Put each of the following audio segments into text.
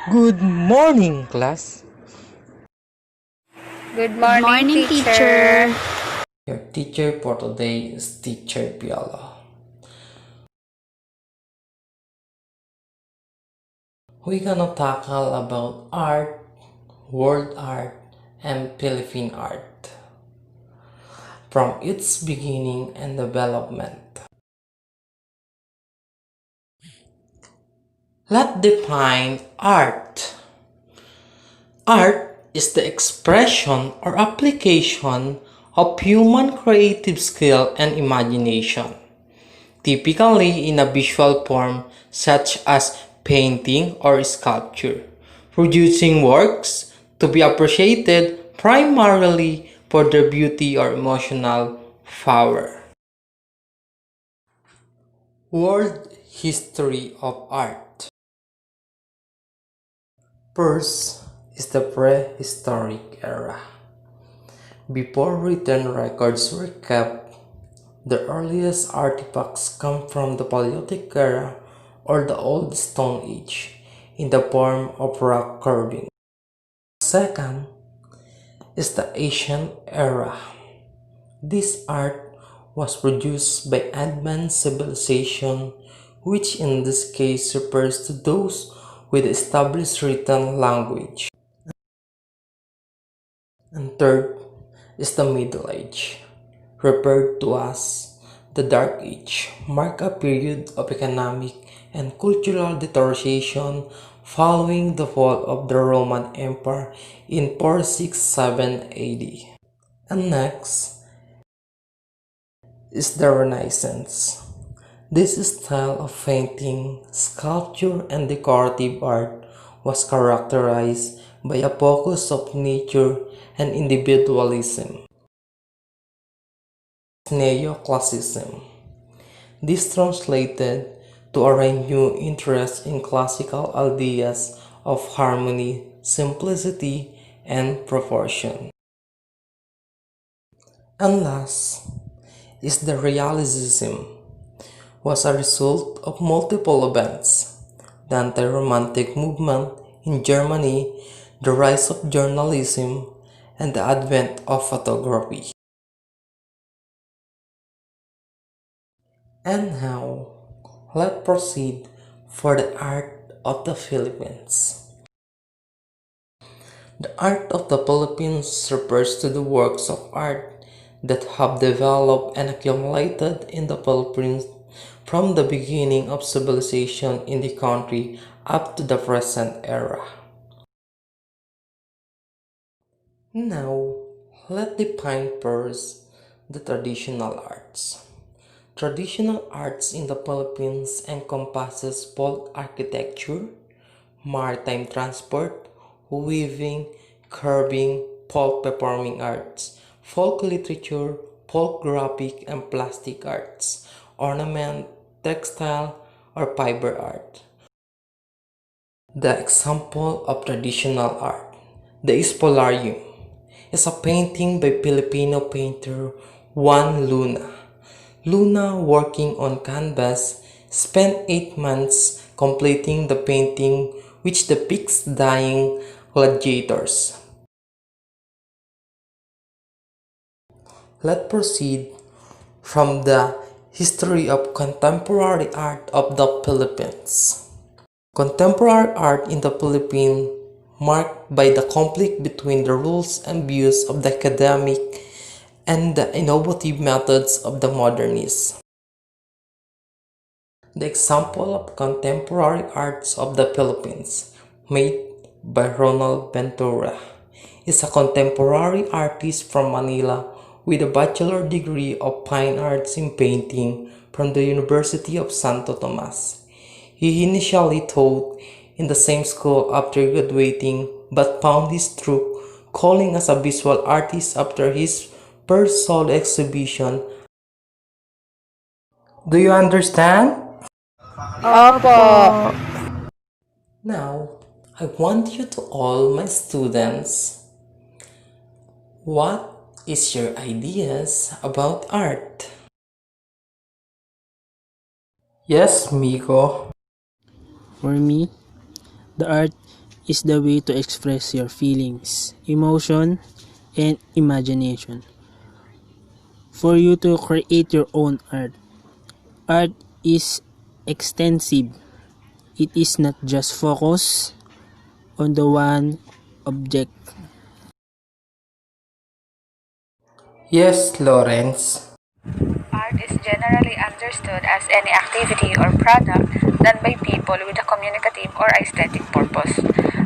Good morning, class. Good Good morning, morning, teacher. teacher. Your teacher for today is Teacher Piolo. We're gonna tackle about art, world art, and Philippine art from its beginning and development. Let's define art. Art is the expression or application of human creative skill and imagination, typically in a visual form such as painting or sculpture, producing works to be appreciated primarily for their beauty or emotional power. World history of art. First is the prehistoric era. Before written records were kept, the earliest artifacts come from the Paleolithic era or the Old Stone Age in the form of rock carving. Second is the Ancient era. This art was produced by advanced civilization, which in this case refers to those with established written language. And third is the Middle Age, referred to as the Dark Age, mark a period of economic and cultural deterioration following the fall of the Roman Empire in 467 AD. And next is the Renaissance. This style of painting, sculpture, and decorative art was characterized by a focus of nature and individualism. Neoclassicism. This translated to a renewed interest in classical ideas of harmony, simplicity, and proportion. And last is the Realism, was a result of multiple events: the anti-romantic movement in Germany, the rise of journalism, and the advent of photography. And now, let's proceed for the art of the Philippines. The art of the Philippines refers to the works of art that have developed and accumulated in the Philippines from the beginning of civilization in the country up to the present era. Now, let's define first the traditional arts. Traditional arts in the Philippines encompasses folk architecture, maritime transport, weaving, carving, folk performing arts, folk literature, folk graphic and plastic arts, ornament, textile, or fiber art. The example of traditional art, the Espolarium, is a painting by Filipino painter Juan Luna. Luna, working on canvas, spent 8 months completing the painting, which depicts dying gladiators. Let's proceed from the history of contemporary art of the Philippines. Contemporary art in the Philippines marked by the conflict between the rules and views of the academic and the innovative methods of the modernists. The example of contemporary arts of the Philippines, made by Ronald Ventura, is a contemporary artist from Manila with a bachelor degree of fine arts in painting from the University of Santo Tomas. He initially taught in the same school after graduating but found his true calling as a visual artist after his first solo exhibition. Do you understand? Opo. Now, I want you to all my students, what is your ideas about art? Yes, Miko. For me, the art is the way to express your feelings, emotion, and imagination. For you to create your own art. Art is extensive. It is not just focused on the one object. Yes, Lawrence. Art is generally understood as any activity or product done by people with a communicative or aesthetic purpose.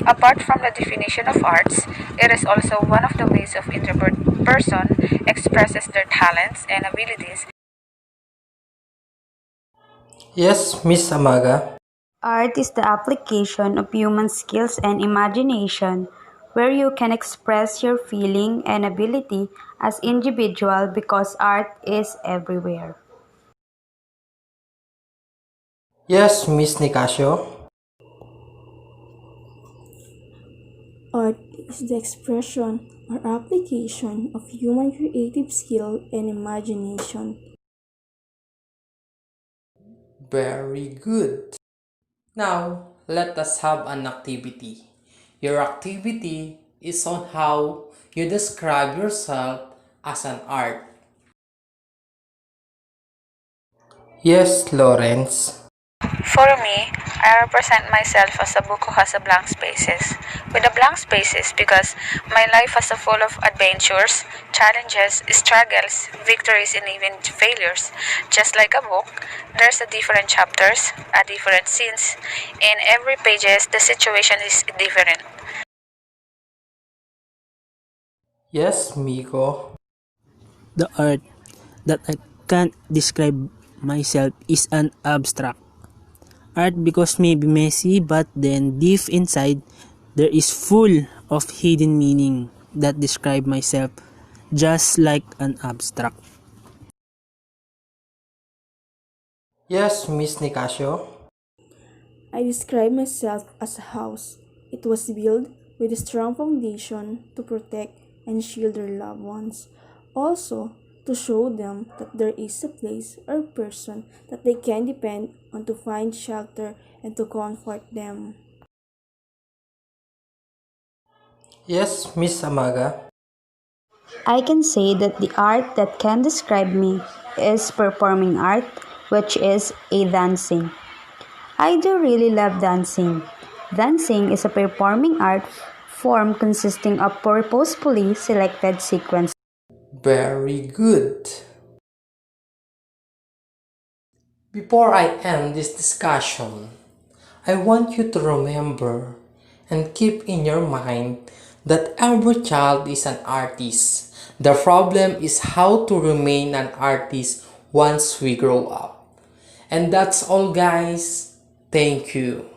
Apart from the definition of arts, it is also one of the ways of introvert person expresses their talents and abilities. Yes, Miss Amaga. Art is the application of human skills and imagination, where you can express your feeling and ability as individual because art is everywhere. Yes, Miss Nicasio. Art is the expression or application of human creative skill and imagination. Very good. Now, let us have an activity. Your activity is on how you describe yourself as an art. Yes, Lawrence. For me, I represent myself as a book who has a blank spaces. With the blank spaces because my life is full of adventures, challenges, struggles, victories, and even failures. Just like a book, there's a different chapters, a different scenes. In every pages, the situation is different. Yes, Miko. The art that I can't describe myself is an abstract. Art because may be messy but then deep inside there is full of hidden meaning that describe myself just like an abstract. Yes, Miss Nicasio. I describe myself as a house. It was built with a strong foundation to protect and shield their loved ones. Also, to show them that there is a place or person that they can depend on to find shelter and to comfort them. Yes, Miss Amaga. I can say that the art that can describe me is performing art, which is a dancing. I do really love dancing. Dancing is a performing art form consisting of purposefully selected sequences. Very good. Before I end this discussion, I want you to remember and keep in your mind that every child is an artist. The problem is how to remain an artist once we grow up. And that's all, guys. Thank you.